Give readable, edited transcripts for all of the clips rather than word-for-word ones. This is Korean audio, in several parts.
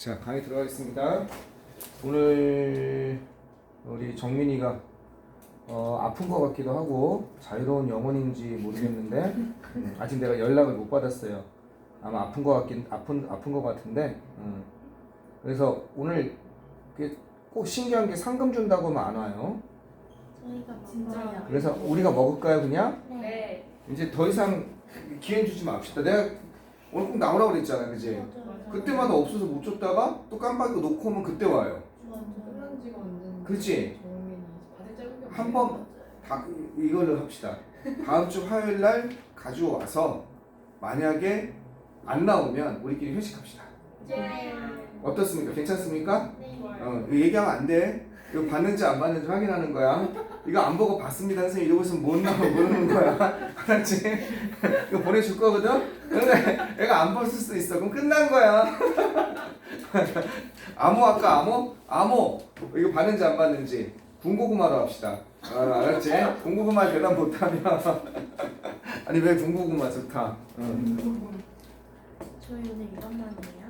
자, 강의 들어가겠습니다. 오늘 우리 정민이가 아픈 것 같기도 하고 자유로운 영혼인지 모르겠는데 아직 내가 연락을 못 받았어요. 아마 아픈 것 같은데 그래서 오늘 꼭 신기한 게 상금 준다고만 안 와요. 저희가 진짜요. 그래서 우리가 먹을까요 그냥? 네. 이제 더 이상 기회 주지 맙시다. 내가 오늘 꼭 나오라고 그랬잖아, 그지? 맞아요. 그때마다 없어서 못 줬다가 또 깜빡이고 놓고 오면 그때 와요. 끝난 지가 언젠지. 그치? 정민이 받을 자격이 없네. 한 번 이걸로 합시다. 다음 주 화요일 날 가져와서 만약에 안 나오면 우리끼리 회식합시다. 네. 어떻습니까? 괜찮습니까? 네. 이거 얘기하면 안 돼. 이거 봤는지 안 봤는지 확인하는 거야. 이거 안 보고 봤습니다 선생님 이러고 있으면 못 나와 모르는 거야. 알았지? 이거 보내줄 거거든? 근데 애가 안 봤을 수도 있어. 그럼 끝난 거야. 암호 할까? 암호 이거 봤는지 안 봤는지 군고구마로 합시다. 알았지? 군고구마 대답 못하면 아니 왜 군고구마 좋다. 저희 오늘 이것만이에요?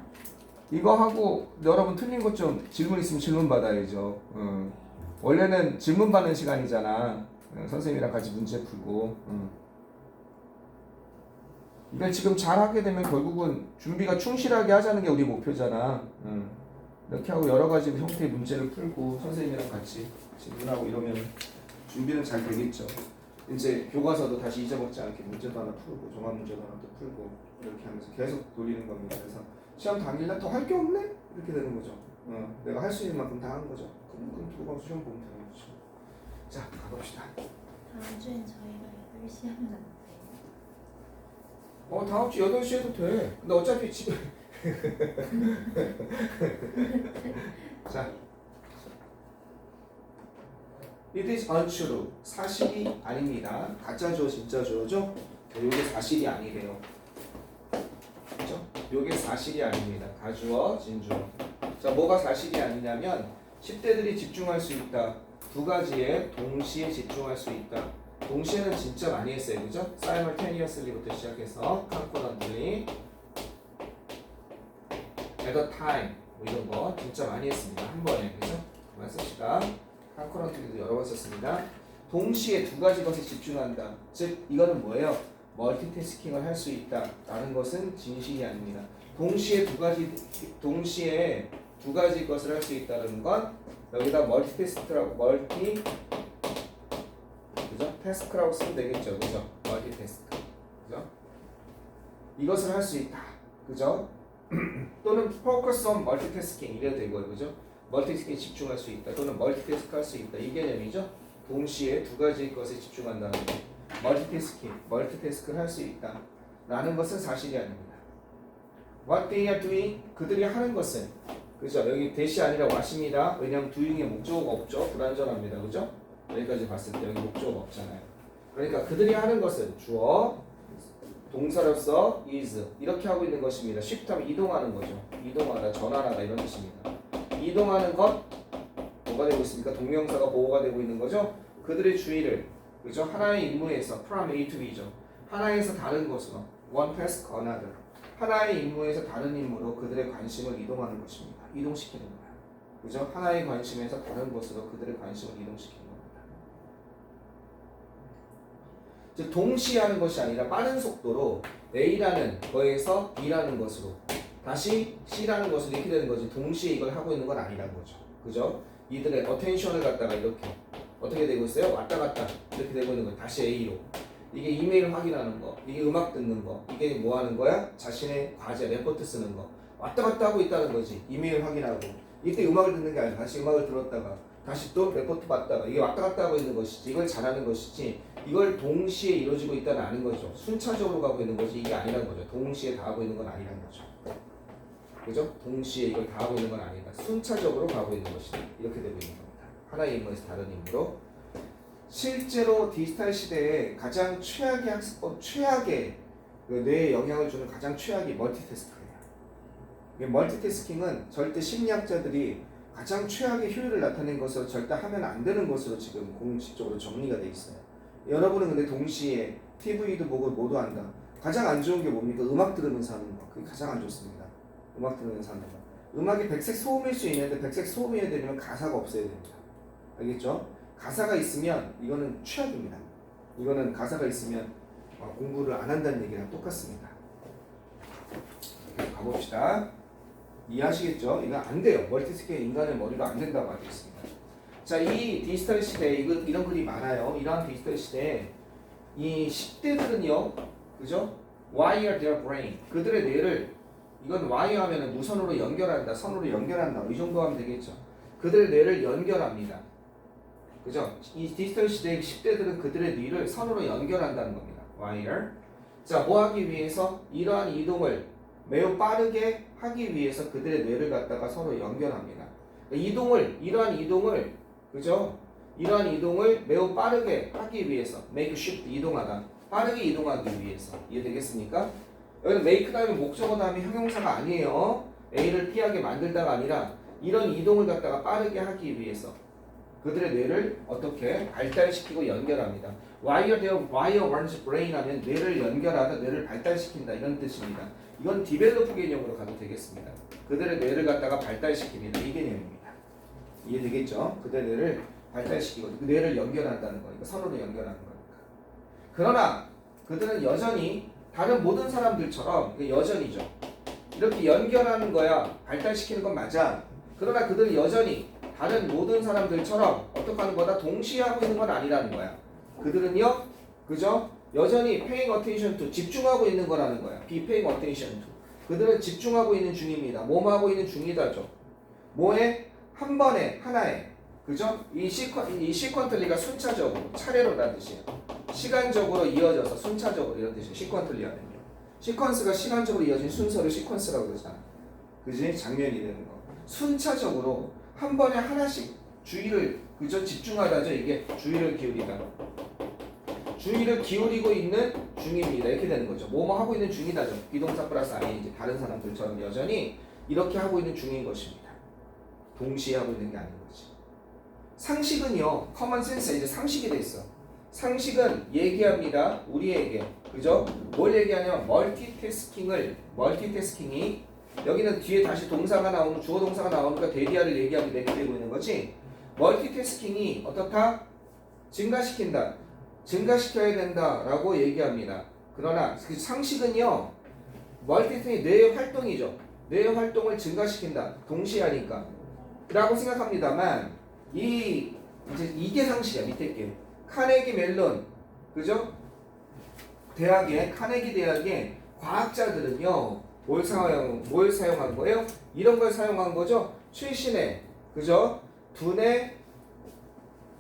이거 하고 여러분 틀린 것 좀 질문 있으면 질문 받아야죠. 원래는 질문 받는 시간이잖아. 선생님이랑 같이 문제 풀고. 이걸 지금 잘 하게 되면 결국은 준비가 충실하게 하자는 게 우리 목표잖아. 이렇게 하고 여러 가지 형태의 문제를 풀고 선생님이랑 같이 질문하고 이러면 준비는 잘 되겠죠. 이제 교과서도 다시 잊어먹지 않게 문제도 하나 풀고 종합 문제도 하나 또 풀고 이렇게 하면서 계속 돌리는 겁니다. 그래서 시험 당일날 더 할 게 없네? 이렇게 되는 거죠. 내가 할 수 있는 만큼 다 한 거죠. 그럼 두고 가서 시험 보면 되는 거죠. 자, 가봅시다. 다음 주엔 저희가 8시 하면 안 돼요? 다음 주 8시 해도 돼. 근데 어차피 집에 자, It is untrue. 사실이 아닙니다. 가짜죠, 진짜죠죠? 요게 사실이 아니래요. 그죠? 요게 사실이 아닙니다. 가주어, 진주어. 자, 뭐가 사실이 아니냐면 10대들이 집중할 수 있다. 두 가지에 동시에 집중할 수 있다. 동시에는 진짜 많이 했어요. 그죠? simultaneously부터 시작해서 concurrently, at a time 뭐 이런 거 진짜 많이 했습니다. 한 번에. 그죠? 그만 씁시다. concurrently도 여러 번 썼습니다. 동시에 두 가지 것에 집중한다. 즉 이거는 뭐예요? 멀티태스킹을 할 수 있다. 라는 것은 진실이 아닙니다. 동시에 두 가지 것을 할 수 있다는 건 여기다 멀티태스크라고 그죠? 태스크라고 쓰면 되겠죠. 그죠? 멀티태스크. 그죠? 이것을 할 수 있다. 그죠? 또는 focus on multitasking 이래도 되고요. 그죠? 멀티태스킹에 집중할 수 있다. 또는 멀티태스크 할 수 있다. 이 개념이죠. 동시에 두 가지 것에 집중한다는 거. 멀티태스크를 할 수 있다. 라는 것은 사실이 아닙니다. What they are doing, 그들이 하는 것은, 그죠? 여기 대시 아니라 what입니다. 왜냐하면 doing에 목적어가 없죠. 불완전합니다. 그죠? 여기까지 봤을 때 여기 목적어가 없잖아요. 그러니까 그들이 하는 것은 주어, 동사로서 is 이렇게 하고 있는 것입니다. shift하면 이동하는 거죠. 이동하다, 전환하다 이런 뜻입니다. 이동하는 것 뭐가 되고 있습니까? 동명사가 보호가 되고 있는 거죠. 그들의 주의를 그죠? 하나의 임무에서 from A to B죠. 하나에서 다른 곳으로 one task another. 하나의 임무에서 다른 임무로 그들의 관심을 이동하는 것입니다. 이동시키는 거예요. 그죠? 하나의 관심에서 다른 곳으로 그들의 관심을 이동시키는 겁니다. 즉 동시에 하는 것이 아니라 빠른 속도로 A라는 거에서 B라는 것으로 다시 C라는 것으로 이렇게 되는 거지 동시에 이걸 하고 있는 건 아니라는 거죠. 그죠? 이들의 어텐션을 갖다가 이렇게 어떻게 되고 있어요? 왔다 갔다 이렇게 되고 있는 거예요. 다시 A로. 이게 이메일 확인하는 거, 이게 음악 듣는 거, 이게 뭐 하는 거야? 자신의 과제, 레포트 쓰는 거. 왔다 갔다 하고 있다는 거지. 이메일 확인하고. 이때 음악을 듣는 게 아니라 다시 음악을 들었다가 다시 또 레포트 받다가 이게 왔다 갔다 하고 있는 것이지. 이걸 잘하는 것이지. 이걸 동시에 이루어지고 있다는 아는 거죠. 순차적으로 가고 있는 거지. 이게 아니라는 거죠. 동시에 다 하고 있는 건 아니라는 거죠. 그죠? 동시에 이걸 다 하고 있는 건 아니다. 순차적으로 가고 있는 것이다. 이렇게 되고 있는 겁니다. 하나의 임무에서 다른 임무로. 실제로 디지털 시대에 가장 최악의 학습법, 최악의 뇌에 영향을 주는 가장 최악이 멀티태스킹이에요. 멀티태스킹은 절대 심리학자들이 가장 최악의 효율을 나타낸 것으로 절대 하면 안 되는 것으로 지금 공식적으로 정리가 돼 있어요. 여러분은 근데 동시에 TV도 보고 뭐도 한다. 가장 안 좋은 게 뭡니까? 음악 들으면서 하는 거. 그게 가장 안 좋습니다. 음악 들으면서 하는 거. 음악이 백색 소음일 수 있는데 백색 소음이 되면 가사가 없어야 됩니다. 알겠죠? 가사가 있으면 이거는 최악입니다. 이거는 가사가 있으면 공부를 안 한다는 얘기랑 똑같습니다. 계속 가봅시다. 이해하시겠죠? 이거 안 돼요. 멀티스케일 인간의 머리가 안 된다고 하겠습니다. 자, 이 디지털 시대에 이런 글이 많아요. 이러한 디지털 시대에 이 10대들은요, 그죠? Wire their brain. 그들의 뇌를, 이건 wire 하면은 무선으로 연결한다, 선으로 연결한다. 이 정도 하면 되겠죠. 그들의 뇌를 연결합니다. 그죠? 이 디지털 시대의 10대들은 그들의 뇌를 선으로 연결한다는 겁니다. wire. 자, 뭐 하기 위해서? 이러한 이동을 매우 빠르게 하기 위해서 그들의 뇌를 갖다가 서로 연결합니다. 이러한 이동을, 그죠? 이러한 이동을 매우 빠르게 하기 위해서, make shift, 이동하다. 빠르게 이동하기 위해서. 이해되겠습니까? 여기는 make 다음에 목적어 다음에 형용사가 아니에요. A를 B하게 만들다가 아니라 이런 이동을 갖다가 빠르게 하기 위해서 그들의 뇌를 어떻게 발달시키고 연결합니다. wire one's brain 하면 뇌를 연결하다, 뇌를 발달시킨다 이런 뜻입니다. 이건 디벨로프 개념으로 가도 되겠습니다. 그들의 뇌를 갖다가 발달시킵니다. 이 개념입니다. 이해되겠죠? 그들의 뇌를 발달시키고 그 뇌를 연결한다는 거니까 선으로 연결하는 거니까. 그러나 그들은 여전히 다른 모든 사람들처럼 여전히죠. 이렇게 연결하는 거야 발달시키는 건 맞아. 그러나 그들은 여전히 다른 모든 사람들처럼 어떻게 하는 거다 동시에 하고 있는 건 아니라는 거야. 그들은요, 그죠? 여전히 paying attention to, 집중하고 있는 거라는 거야. be paying attention to. 그들은 집중하고 있는 중입니다. 뭐하고 있는 중이다죠. 뭐에? 한 번에, 하나에. 그죠? 이 시퀀틀리가 순차적으로, 차례로라는 뜻이에요. 시간적으로 이어져서 순차적으로 이런 뜻이에요. 시퀀틀리 하면요. 시퀀스가 시간적으로 이어진 순서를 시퀀스라고 그러잖아. 그지? 장면이 되는 거. 순차적으로 한 번에 하나씩 주의를, 그죠? 집중하다죠. 이게 주의를 기울이다. 주의를 기울이고 있는 중입니다. 이렇게 되는 거죠. 뭐뭐 하고 있는 중이다죠. 비동사 플러스 ing, 다른 사람들처럼 여전히 이렇게 하고 있는 중인 것입니다. 동시에 하고 있는 게 아닌 거지. 상식은요, common sense 이제 상식이 돼 있어. 상식은 얘기합니다. 우리에게, 그죠? 뭘 얘기하냐면 멀티태스킹이 여기는 뒤에 다시 동사가 나오는 주어 동사가 나오니까 대리아를 얘기하게 되고 있는 거지. 멀티태스킹이 어떻다? 증가시킨다. 증가시켜야 된다라고 얘기합니다. 그러나 그 상식은요, 멀티태스킹이 뇌의 활동이죠. 뇌의 활동을 증가시킨다. 동시에 하니까. 라고 생각합니다만 이게 상식이야. 밑에 게 카네기 멜론, 그죠? 카네기 대학의 과학자들은요, 뭘 사용한 거예요? 이런 걸 사용한 거죠. 최신의, 그죠? 두뇌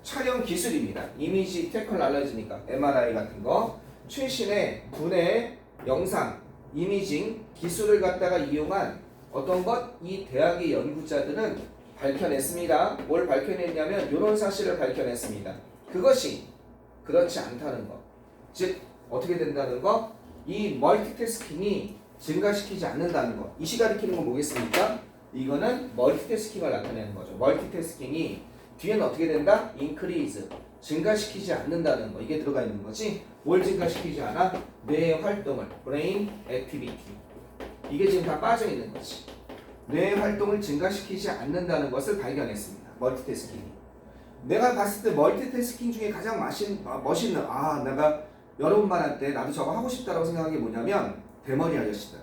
촬영 기술입니다. 이미지 테크놀로지니까 MRI 같은 거. 최신의 두뇌 영상 이미징 기술을 갖다가 이용한 어떤 것? 이 대학의 연구자들은 밝혀냈습니다. 뭘 밝혀냈냐면 이런 사실을 밝혀냈습니다. 그것이 그렇지 않다는 것. 즉 어떻게 된다는 것? 이 멀티태스킹이 증가시키지 않는다는 것. 이시 가리키는 건 뭐겠습니까? 이거는 멀티태스킹을 나타내는 거죠. 멀티태스킹이 뒤에는 어떻게 된다? increase, 증가시키지 않는다는 거. 이게 들어가 있는 거지. 뭘 증가시키지 않아? 뇌의 활동을, brain activity. 이게 지금 다 빠져 있는 거지. 뇌의 활동을 증가시키지 않는다는 것을 발견했습니다. 멀티태스킹이. 내가 봤을 때 멀티태스킹 중에 가장 멋있는, 내가 여러분만 할 때 나도 저거 하고 싶다라고 생각한 게 뭐냐면 대머리 아저씨들.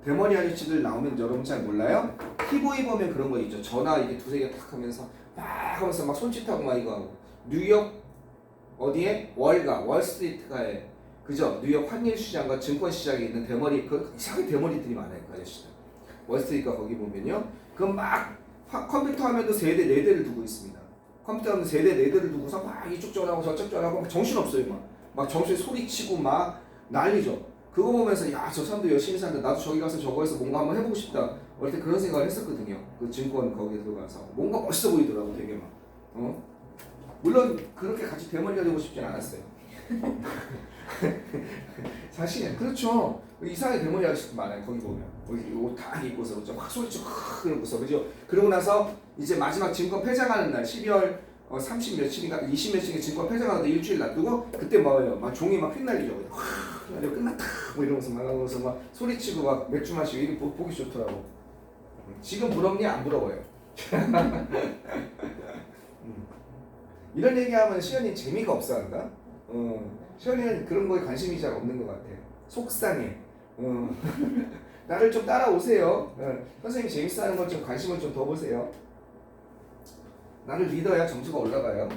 대머리 아저씨들 나오면 여러분 잘 몰라요? TV에 보면 그런 거 있죠. 전화 이게 두세 개 탁 하면서 막 하면서 막 손짓하고 막 이거 하고. 뉴욕 어디에? 월스트리트가에, 그죠? 뉴욕 환율시장과 증권시장에 있는 대머리, 그 이상하게 대머리들이 많아요. 그 아저씨들. 월스트리트가 거기 보면요. 그 막 컴퓨터 화면도 3대, 4대를 두고 있습니다. 컴퓨터 화면도 3대, 4대를 두고서 막 이쪽 전화하고 저쪽 전화하고 정신없어요. 막 정신에 소리치고 막 난리죠. 그거 보면서 야, 저 사람도 열심히 산다. 나도 저기 가서 저거 해서 뭔가 한번 해보고 싶다. 어릴 때 그런 생각을 했었거든요. 그 증권 거기에 들어가서 뭔가 멋있어 보이더라고. 되게 막 물론 그렇게 같이 대머리가 되고 싶진 않았어요. 사실 그렇죠. 이상하게 대머리 아저씨도 많아요. 거기 보면 옷 다 입고서 확 소리치고 그러고서, 그죠? 그러고 나서 이제 마지막 증권 폐장하는 날 12월 30 며칠인가 20 며칠에 증권 폐장하는데 일주일 놔두고 그때 뭐예요? 막 종이 막 휘날리죠. 끝났다 뭐 이러면서 막 소리치고 막 맥주 마시고 이게 보기 좋더라고. 지금 부럽니 안 부러워요? 이런 얘기하면 시연이 재미가 없어 한다. 시연이는 그런 거에 관심이 잘 없는 것 같아요. 속상해. 나를 좀 따라오세요. 선생님이 재밌어 하는 걸 좀 관심을 좀 더 보세요. 나를 믿어야 점수가 올라가요.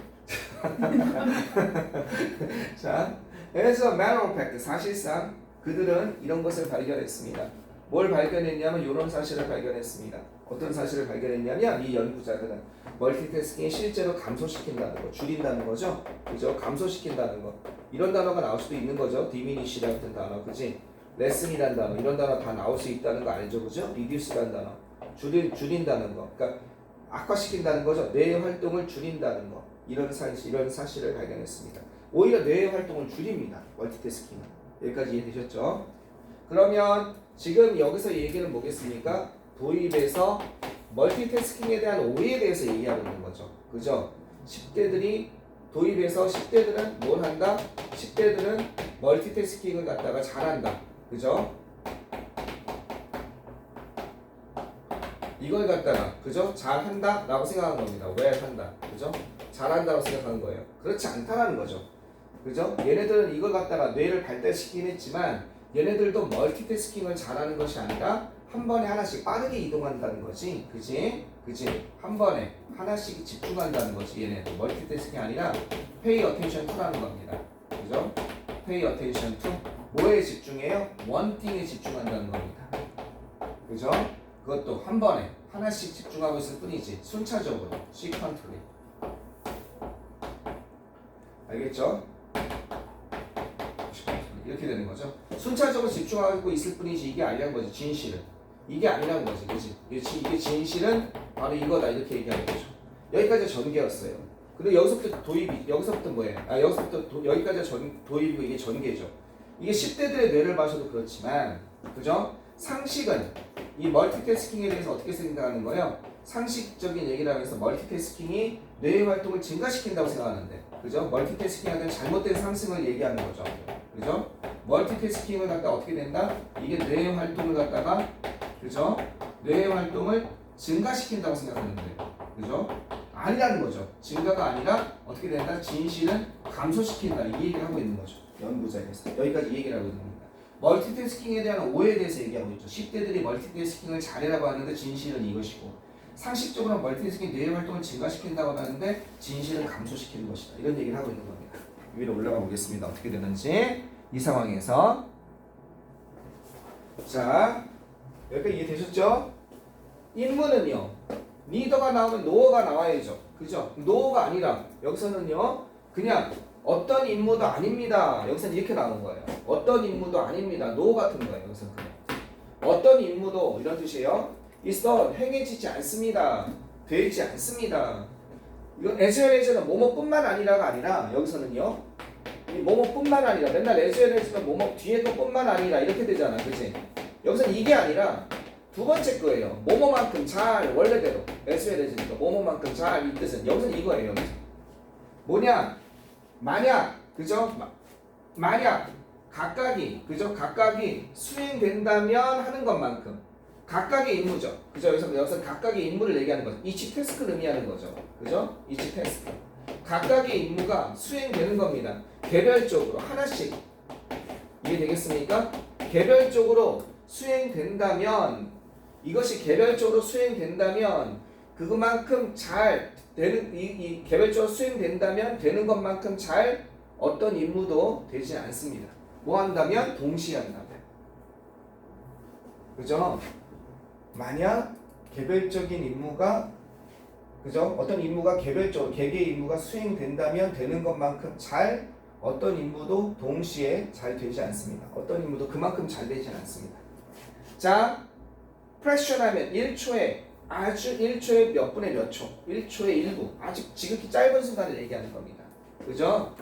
자, as a matter of fact, 사실상 그들은 이런 것을 발견했습니다. 뭘 발견했냐면 이런 사실을 발견했습니다. 어떤 사실을 발견했냐면 이 연구자들은 멀티태스킹이 실제로 감소시킨다는 거, 줄인다는 거죠. 그죠? 감소시킨다는 거. 이런 단어가 나올 수도 있는 거죠. 디미니시 같은 단어, 그지? 레슨이라는 단어, 이런 단어 다 나올 수 있다는 거 알죠, 그죠? reduce라는 단어, 줄인다는 거. 그러니까 악화시킨다는 거죠. 뇌의 활동을 줄인다는 거. 이런 사실을 발견했습니다. 오히려 뇌의 활동을 줄입니다. 멀티태스킹은. 여기까지 이해되셨죠? 그러면 지금 여기서 얘기는 뭐겠습니까? 도입에서 멀티태스킹에 대한 오해에 대해서 얘기하고 있는 거죠. 그죠? 10대들이 도입에서 10대들은 뭘 한다? 10대들은 멀티태스킹을 갖다가 잘한다. 그죠? 이걸 갖다가 그죠? 잘한다 라고 생각하는 겁니다. 왜 한다? 그죠? 잘한다고 생각하는 거예요. 그렇지 않다라는 거죠. 그죠? 얘네들은 이걸 갖다가 뇌를 발달시키긴 했지만 얘네들도 멀티태스킹을 잘하는 것이 아니라 한 번에 하나씩 빠르게 이동한다는 거지. 그지? 그지? 한 번에 하나씩 집중한다는 거지. 얘네들 멀티태스킹이 아니라 pay attention to라는 겁니다. 그죠? pay attention to 뭐에 집중해요? one thing에 집중한다는 겁니다. 그죠? 그것도 한 번에 하나씩 집중하고 있을 뿐이지 순차적으로 sequentially. 알겠죠? 이렇게 되는 거죠. 순차적으로 집중하고 있을 뿐이지 이게 아니라는 거지. 진실은 이게 아니라는 거지. 그렇지? 이게 진실은 바로 이거다 이렇게 얘기하는 거죠. 여기까지 전개였어요. 그리고 여기서부터 도입이 여기서부터 뭐예요? 여기서부터 여기까지 도입이고 이게 전개죠. 이게 10대들의 뇌를 봐서도 그렇지만 그죠? 상식은 이 멀티태스킹에 대해서 어떻게 생각하는 거예요? 상식적인 얘기를 하면서 멀티태스킹이 뇌의 활동을 증가시킨다고 생각하는데 그죠? 멀티태스킹에 대한 잘못된 상승을 얘기하는 거죠. 그죠? 멀티태스킹을 갖다 어떻게 된다? 이게 뇌의 활동을 갖다가 그죠? 뇌의 활동을 증가시킨다고 생각하는데 그죠? 아니라는 거죠. 증가가 아니라 어떻게 된다? 진실은 감소시킨다. 이 얘기를 하고 있는 거죠. 연구자에서 여기까지 이 얘기를 하고 있는 겁니다. 멀티태스킹에 대한 오해에 대해서 얘기하고 있죠. 10대들이 멀티태스킹을 잘해라고 하는데 진실은 이것이고 상식적으로 멀티태스킹 뇌의 활동을 증가시킨다고 하는데 진실은 감소시키는 것이다. 이런 얘기를 하고 있는 겁니다. 위로 올라가 보겠습니다. 어떻게 되는지 이 상황에서 자 여기까지 이해되셨죠? 인문은요 니더가 나오면 노어가 나와야죠. 그죠? 노어가 아니라 여기서는요 그냥 어떤 임무도 아닙니다. 여기서는 이렇게 나오는 거예요. 어떤 임무도 아닙니다. 노 같은 거예요. 여기서는 그냥 어떤 임무도 이런 뜻이에요. is done 행해지지 않습니다. 되지 않습니다. 이건 에즈웰에즈는 뭐뭐뿐만 아니라가 아니라 여기서는요 이 뭐뭐뿐만 아니라 맨날 에즈웰에즈는 뭐뭐 뒤에 것뿐만 아니라 이렇게 되잖아. 그치? 여기서는 이게 아니라 두 번째 거예요. 뭐뭐만큼 잘 원래대로 에즈웰에즈니까 뭐뭐만큼 잘 이 뜻은 여기서는 이거예요. 여기서 뭐냐 만약 그죠? 만약 각각이 그죠? 각각이 수행된다면 하는 것만큼 각각의 임무죠. 그죠? 여기서 각각의 임무를 얘기하는 거죠. 이치 태스크를 의미하는 거죠. 그죠? 이치 태스크. 각각의 임무가 수행되는 겁니다. 개별적으로 하나씩 이해되겠습니까? 개별적으로 수행된다면 이것이 개별적으로 수행된다면 그것만큼 잘 되는 이 개별적으로 수행된다면 되는 것만큼 잘 어떤 임무도 되지 않습니다. 뭐 한다면 동시에 한다면. 그죠? 만약 개별적인 임무가 그죠? 어떤 임무가 개별적으로 개개의 임무가 수행된다면 되는 것만큼 잘 어떤 임무도 동시에 잘 되지 않습니다. 어떤 임무도 그만큼 잘 되지 않습니다. 자, 프랙션 하면 1초에 아주 1초에 몇 분의 몇 초, 1초에 1분, 아주 지극히 짧은 순간을 얘기하는 겁니다. 그죠?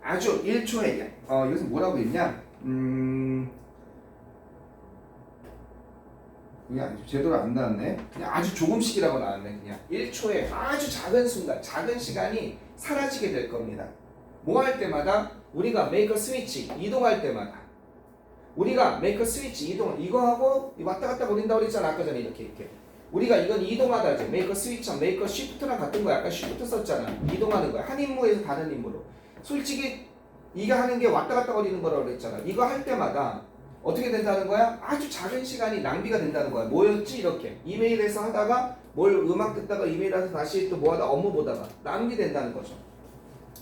아주 1초에 여기서 뭐라고 했냐? 그냥 제대로 안 나왔네. 그냥 아주 조금씩이라고 나왔네. 그냥 1초에 아주 작은 순간, 작은 시간이 사라지게 될 겁니다. 뭐 할 때마다 우리가 make a switch 이동할 때마다 우리가 make a switch 이동 이거 하고 왔다 갔다 거린다고 그랬잖아. 아까 전에 이렇게 우리가 이건 이동하다지. make a switch, make a shift랑 같은 거야. 아까 shift 썼잖아. 이동하는 거야. 한 임무에서 다른 임무로. 솔직히 이게 하는 게 왔다 갔다 거리는 거라고 그랬잖아. 이거 할 때마다 어떻게 된다는 거야? 아주 작은 시간이 낭비가 된다는 거야. 뭐였지? 이렇게 이메일에서 하다가 뭘 음악 듣다가 이메일에서 다시 또 뭐하다 업무 보다가 낭비된다는 거죠.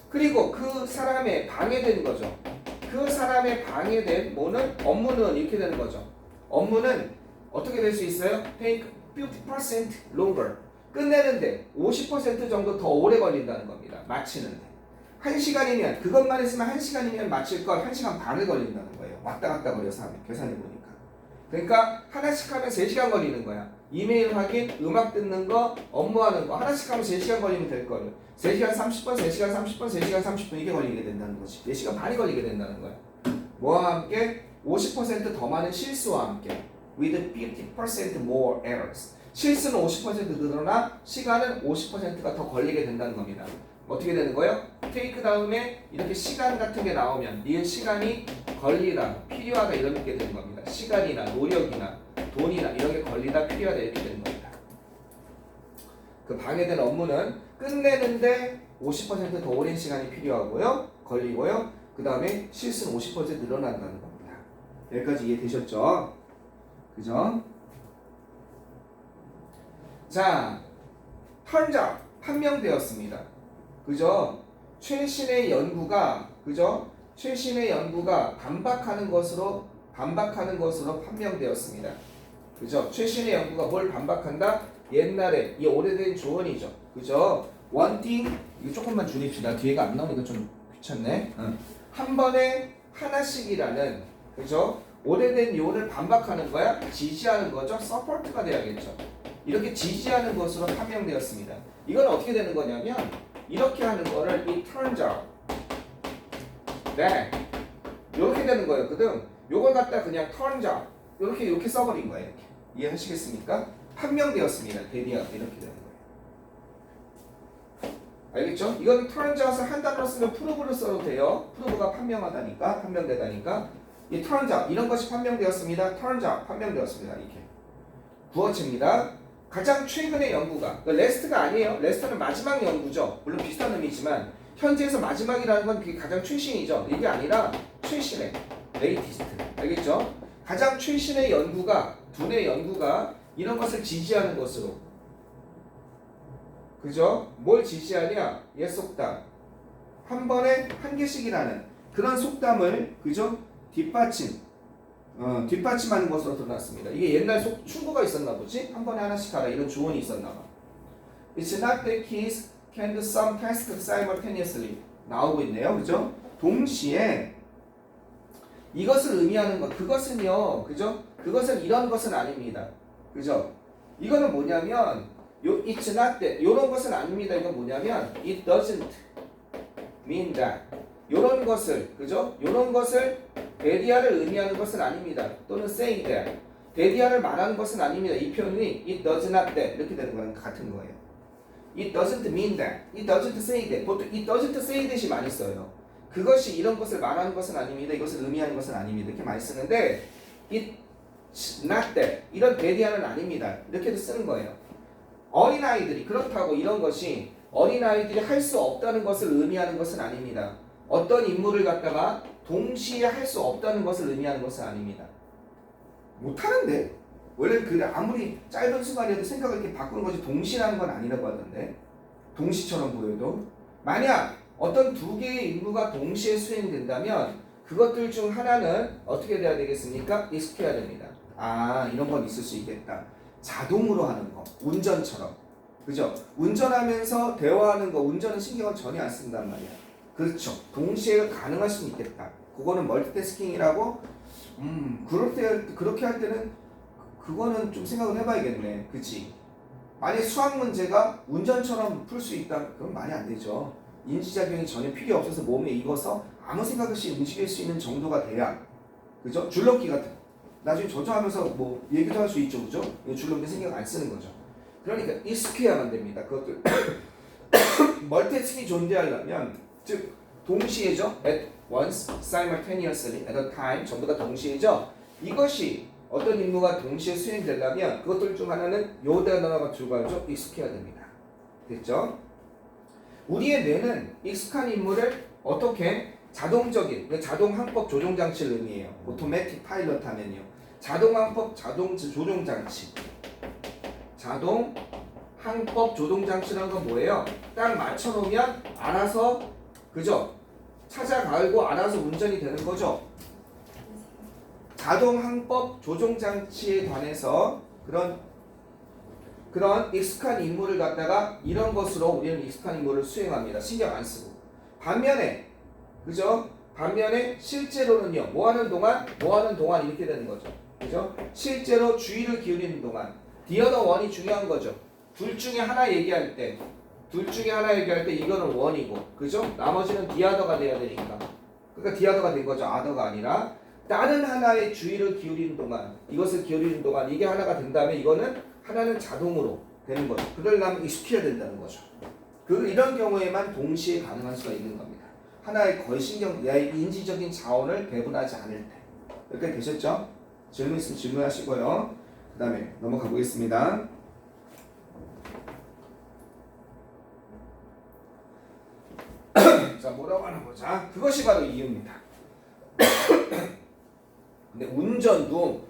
그리고 그 사람의 방해된 거죠. 그 사람의 방해된 뭐는 업무는 이렇게 되는 거죠. 업무는 어떻게 될 수 있어요? Take 50% longer. 끝내는데 50% 정도 더 오래 걸린다는 겁니다. 마치는데. 1시간이면 그것만 했으면 1시간이면 마칠 걸 1시간 반을 걸린다는 거예요. 왔다 갔다 거려서 하면 계산해 보니까. 그러니까 하나씩 하면 3시간 걸리는 거야. 이메일 확인, 음악 듣는 거, 업무하는 거 하나씩 하면 3시간 걸리면 될 거예요. 3시간 30분, 3시간 30분, 3시간 30분 이게 걸리게 된다는 거지. 4시간 반이 걸리게 된다는 거야. 뭐와 함께? 50% 더 많은 실수와 함께. With 50% more errors. 실수는 50% 늘어나 시간은 50%가 더 걸리게 된다는 겁니다. 어떻게 되는 거예요? take 다음에 이렇게 시간 같은 게 나오면 이 시간이 걸리다, 필요하다 이렇게 되는 겁니다. 시간이나 노력이나 돈이나 이런 게 걸리다, 필요하다 이렇게 되는 겁니다. 그 방해된 업무는 끝내는데 50% 더 오랜 시간이 필요하고요. 걸리고요. 그 다음에 실수는 50% 늘어난다는 겁니다. 여기까지 이해되셨죠? 그죠? 자, 턴자 판명되었습니다. 그죠? 최신의 연구가 그죠? 최신의 연구가 반박하는 것으로 판명되었습니다. 그죠? 최신의 연구가 뭘 반박한다? 옛날에 이 오래된 조언이죠. 그죠? One thing 이거 조금만 줄입시다. 뒤에가 안 나오니까 좀 귀찮네. 한 번에 하나씩이라는 그죠? 오래된 요를 반박하는 거야? 지지하는 거죠? 서포트가 돼야겠죠. 이렇게 지지하는 것으로 판명되었습니다. 이건 어떻게 되는 거냐면 이렇게 하는 거를 이 turns out 네 이렇게 되는 거였거든. 요걸 갖다 그냥 turns out 이렇게 써버린 거예요. 이렇게. 이해하시겠습니까? 판명되었습니다. 대리하고 이렇게 되는 거예요. 알겠죠? 이건 turns out을 한 단어로 쓰면 prove를 써도 돼요. prove가 판명하다니까 판명되다니까 이 turns out 이런 것이 판명되었습니다. turns out 판명되었습니다. 이렇게 구어체입니다. 가장 최근의 연구가 레스트가 아니에요. 레스트는 마지막 연구죠. 물론 비슷한 의미지만 현재에서 마지막이라는 건 그게 가장 최신이죠. 이게 아니라 최신의 레이티스트 알겠죠? 가장 최신의 연구가 두뇌 연구가 이런 것을 지지하는 것으로 그죠? 뭘 지지하냐? 옛 속담 한 번에 한 개씩이라는 그런 속담을 그죠? 뒷받침하는 것으로 드러났습니다. 이게 옛날 충고가 있었나 보지? 한 번에 하나씩 하라 이런 조언이 있었나 봐. It's not that kids can do some tasks simultaneously 나오고 있네요. 그죠? 동시에 이것을 의미하는 것 그것은요. 그죠? 그것은 이런 것은 아닙니다. 그죠? 이거는 뭐냐면 it's not that 요런 것은 아닙니다. 이건 뭐냐면 it doesn't mean that 요런 것을 그죠? 요런 것을 데디아를 의미하는 것은 아닙니다. 또는 say that 데디아를 말하는 것은 아닙니다. 이 표현이 it does not that 이렇게 되는 거랑 같은 거예요. It doesn't mean that. It doesn't say that. 보통 it doesn't say that이 많이 써요. 그것이 이런 것을 말하는 것은 아닙니다. 이것을 의미하는 것은 아닙니다. 이렇게 많이 쓰는데 it's not that. 이런 데디아는 아닙니다. 이렇게도 쓰는 거예요. 어린아이들이 그렇다고 이런 것이 어린아이들이 할 수 없다는 것을 의미하는 것은 아닙니다. 어떤 임무를 갖다가 동시에 할 수 없다는 것을 의미하는 것은 아닙니다. 못하는데 원래 그 아무리 짧은 순간이라도 생각을 이렇게 바꾸는 것이 동시라는 건 아니라고 하던데 동시처럼 보여도 만약 어떤 두 개의 임무가 동시에 수행된다면 그것들 중 하나는 어떻게 돼야 되겠습니까? 익숙해야 됩니다. 아 이런 건 있을 수 있겠다. 자동으로 하는 거 운전처럼 그죠? 운전하면서 대화하는 거 운전은 신경을 전혀 안 쓴단 말이야. 그렇죠. 동시에 가능할 수는 있겠다. 그거는 멀티태스킹이라고 그렇게 할 때는 그거는 좀 생각을 해봐야겠네. 그치? 만약 수학 문제가 운전처럼 풀 수 있다 그건 말이 안 되죠. 인지작용이 전혀 필요 없어서 몸에 익어서 아무 생각 없이 움직일 수 있는 정도가 돼야 그죠? 줄넘기 같은 나중에 조정하면서 뭐 얘기도 할 수 있죠. 그죠? 줄넘기 생각 안 쓰는 거죠. 그러니까 익숙해야만 됩니다. 그것들 멀티태스킹이 존재하려면 즉 동시에죠. at once, simultaneously, at a time 전부 다 동시에죠. 이것이 어떤 임무가 동시에 수행되려면 그것들 중 하나는 요 단어가 들어가죠. 익숙해야 됩니다. 됐죠? 우리의 뇌는 익숙한 임무를 어떻게 자동적인 자동 항법 조종 장치를 의미해요. 오토매틱 파일럿 하면요. 자동 항법 자동 조종 장치. 자동 항법 조종 장치라는 건 뭐예요? 딱 맞춰 놓으면 알아서 그죠? 찾아가고 알아서 운전이 되는 거죠. 자동 항법 조종 장치에 관해서 그런 익숙한 임무를 갖다가 이런 것으로 우리는 익숙한 임무를 수행합니다. 신경 안 쓰고. 반면에 그죠? 반면에 실제로는요. 뭐 하는 동안 이렇게 되는 거죠. 그죠? 실제로 주의를 기울이는 동안 the other one이 중요한 거죠. 둘 중에 하나 얘기할 때 이거는 원이고 그죠? 나머지는 the other가 돼야 되니까. 그러니까 the other가 된 거죠. other가 아니라 다른 하나의 주의를 기울이는 동안 이것을 기울이는 동안 이게 하나가 된다면 이거는 하나는 자동으로 되는 거죠. 그러려면 익숙해야 된다는 거죠. 이런 경우에만 동시에 가능할 수가 있는 겁니다. 하나의 거의 인지적인 자원을 배분하지 않을 때. 이렇게 되셨죠? 질문 있으면 질문하시고요. 그 다음에 넘어가 보겠습니다. 자, 뭐라고 하나 보자. 그것이 바로 이유입니다. 근데 운전도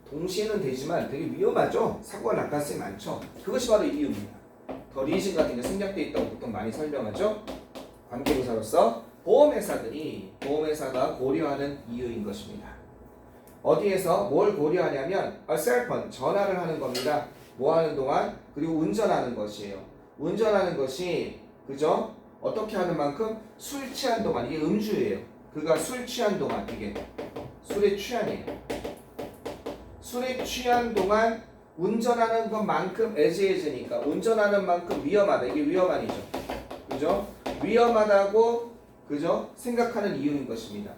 동시에는 되지만 되게 위험하죠. 사고가 날 가능성이 많죠. 그것이 바로 이유입니다. 더 리즌 같은 게 생략돼 있다고 보통 많이 설명하죠. 관계부사로서 보험회사가 고려하는 이유인 것입니다. 어디에서 뭘 고려하냐면 셀폰 전화를 하는 겁니다. 뭐 하는 동안 그리고 운전하는 것이에요. 운전하는 것이 그죠? 어떻게 하는 만큼 술 취한 동안 이게 음주예요. 그가 술 취한 동안 이게 술에 취한이에요. 술에 취한 동안 운전하는 것만큼 애지애지니까 운전하는 만큼 위험하다. 이게 위험한이죠. 그죠? 위험하다고 그죠? 생각하는 이유인 것입니다.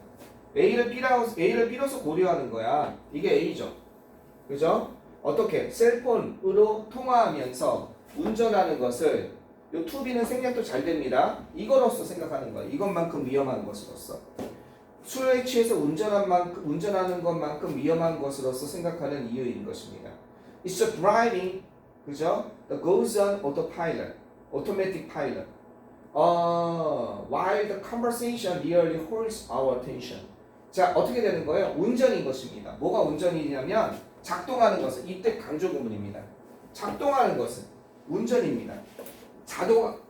A를 B로서 고려하는 거야. 이게 A죠. 그죠? 어떻게? 셀폰으로 통화하면서 운전하는 것을 요 to-be는 생략도 잘 됩니다. 이거로서 생각하는 거예요. 이것만큼 위험한 것으로서. 술에 취해서 운전하는 것만큼 위험한 것으로서 생각하는 이유인 것입니다. It's a driving, 그죠? That goes on automatic pilot. While the conversation really holds our attention. 자, 어떻게 되는 거예요? 운전인 것입니다. 뭐가 운전이냐면 작동하는 것은 이때 강조 구문입니다. 작동하는 것은 운전입니다.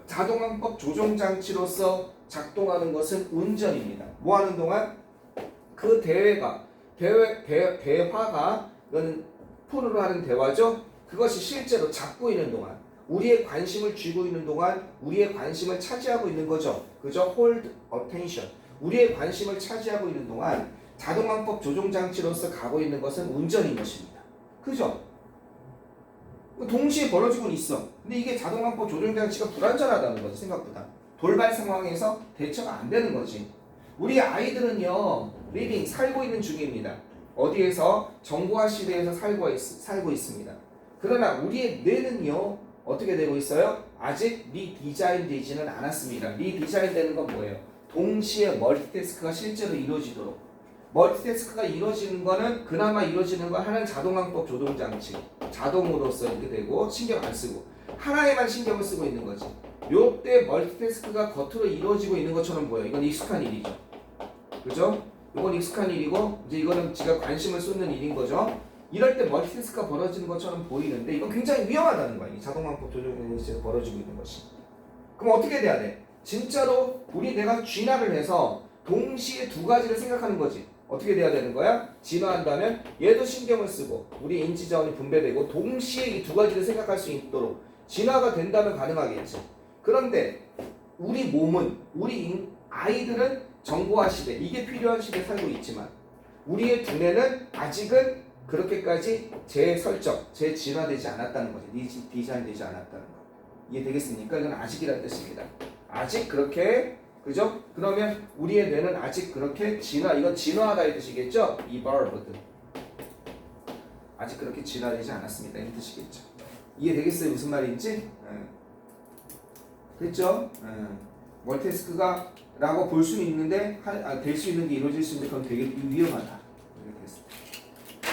자동항법 조종 장치로서 작동하는 것은 운전입니다. 뭐 하는 동안 그 대화가 이거는 폰으로 하는 대화죠. 그것이 실제로 잡고 있는 동안 우리의 관심을 쥐고 있는 동안 우리의 관심을 차지하고 있는 거죠. 그죠? hold attention. 우리의 관심을 차지하고 있는 동안 자동항법 조종 장치로서 가고 있는 것은 운전인 것입니다. 그죠? 동시에 벌어지고 있어. 근데 이게 자동항법 조종 장치가 불안전하다는 거지 생각보다. 돌발 상황에서 대처가 안 되는 거지. 우리 아이들은요, 살고 있는 중입니다. 어디에서? 정보화 시대에서 살고 있습니다. 그러나 우리의 뇌는요, 어떻게 되고 있어요? 아직 리디자인 되지는 않았습니다. 리디자인 되는 건 뭐예요? 동시에 멀티태스크가 실제로 이루어지도록. 멀티태스크가 이루어지는 거는 그나마 이루어지는 건 하나는 자동항법 조종 장치. 자동으로서 이렇게 되고 신경 안 쓰고 하나에만 신경을 쓰고 있는 거지. 요때 멀티태스크가 겉으로 이루어지고 있는 것처럼 보여. 이건 익숙한 일이죠. 그죠? 이건 익숙한 일이고 이제 이거는 지가 관심을 쏟는 일인 거죠. 이럴 때 멀티태스크가 벌어지는 것처럼 보이는데 이건 굉장히 위험하다는 거야. 이 자동항법 조종에서 벌어지고 있는 것이. 그럼 어떻게 돼야 돼? 진짜로 우리 내가 쥐나를 해서 동시에 두 가지를 생각하는 거지. 어떻게 돼야 되는 거야? 진화한다면 얘도 신경을 쓰고 우리 인지 자원이 분배되고 동시에 이 두 가지를 생각할 수 있도록 진화가 된다면 가능하겠지. 그런데 우리 몸은 우리 아이들은 정보화 시대 이게 필요한 시대에 살고 있지만 우리의 두뇌는 아직은 그렇게까지 재진화되지 않았다는 거지. 디자인되지 않았다는 거. 이해되겠습니까? 이건 아직이라는 뜻입니다. 아직 그렇게 그죠? 그러면 우리의 뇌는 아직 그렇게 이건 진화하다 이 뜻이겠죠? evolved. 아직 그렇게 진화되지 않았습니다. 이 뜻이겠죠. 이해되겠어요? 무슨 말인지? 됐죠? 멀티태스크가 라고 볼 수 있는데 될 수 있는 게 이루어질 수 있는데 그건 되게 위험하다. 이렇게 했을 때.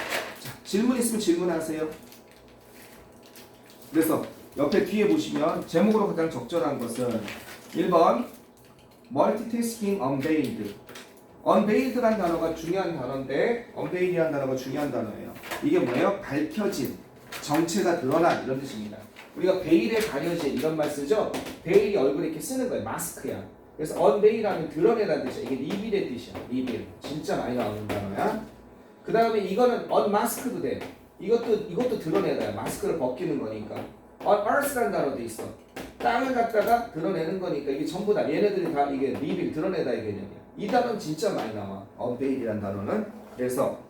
자, 질문 있으면 질문하세요. 그래서 옆에 뒤에 보시면 제목으로 가장 적절한 것은 1번 Multitasking Unveiled. Unveiled라는 단어가 중요한 단어인데 Unveiled이라는 단어가 중요한 단어예요. 이게 뭐예요? 밝혀진, 정체가 드러난 이런 뜻입니다. 우리가 베일에 가려진 이런 말 쓰죠? 베일이 얼굴에 이렇게 쓰는 거예요. 마스크야. 그래서 unveil 하면 드러내라는 뜻이야. 이게 리빌의 뜻이야. 리빌. 진짜 많이 나오는 단어야. 그 다음에 이거는 unmask도 돼. 이것도 드러내다. 마스크를 벗기는 거니까. unearth라는 단어도 있어. 땅을 갖다가 드러내는 거니까 이게 전부 다 얘네들이 다 이게 리빌 드러내다의 개념이야. 이 단어는 진짜 많이 나와. unveil이라는 단어는. 그래서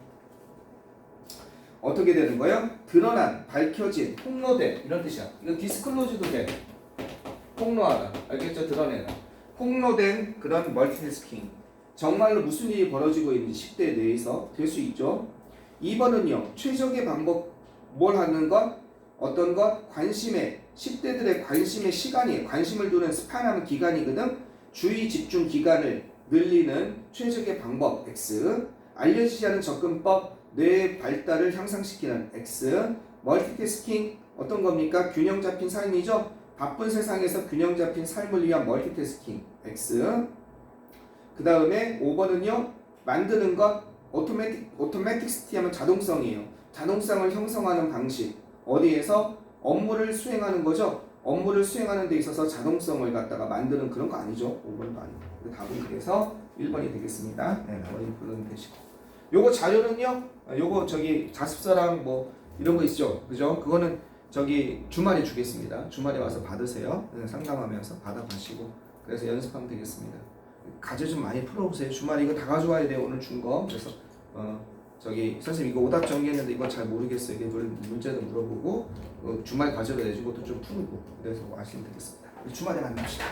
어떻게 되는 거예요? 드러난, 밝혀진, 폭로된 이런 뜻이야. 이거 디스클로즈도 돼. 폭로하다. 알겠죠? 드러내다. 폭로된 그런 멀티태스킹. 정말로 무슨 일이 벌어지고 있는지 10대 내에서 될 수 있죠. 2번은요. 최적의 방법 뭘 하는 것? 어떤 것? 관심의 10대들의 관심의 시간이 관심을 두는 스판하는 기간이거든. 주의 집중 기간을 늘리는 최적의 방법 X. 알려지지 않은 접근법 뇌의 발달을 향상시키는 X. 멀티태스킹 어떤 겁니까? 균형 잡힌 삶이죠. 바쁜 세상에서 균형 잡힌 삶을 위한 멀티태스킹 X. 그 다음에 5번은요. 만드는 것 오토매틱시티 하면 자동성이에요. 자동성을 형성하는 방식. 어디에서? 업무를 수행하는 거죠. 업무를 수행하는 데 있어서 자동성을 갖다가 만드는 그런 거 아니죠. 5번도 아니고. 답은 그래서 1번이 되겠습니다. 네, 나머지 그런 되시고. 요거 자료는요. 요거 저기 자습서랑 뭐 이런 거 있죠. 그죠? 그거는 저기 주말에 주겠습니다. 주말에 와서 받으세요. 상담하면서 받아가시고 그래서 연습하면 되겠습니다. 과제 좀 많이 풀어보세요. 주말에 이거 다 가져와야 돼요. 오늘 준 거. 그래서 저기 선생님 이거 오답 정리했는데 이건 잘 모르겠어요. 이게 문제도 물어보고 주말 과제로 내준 것도 좀 풀고 그래서 아시면 되겠습니다. 주말에 만납시다.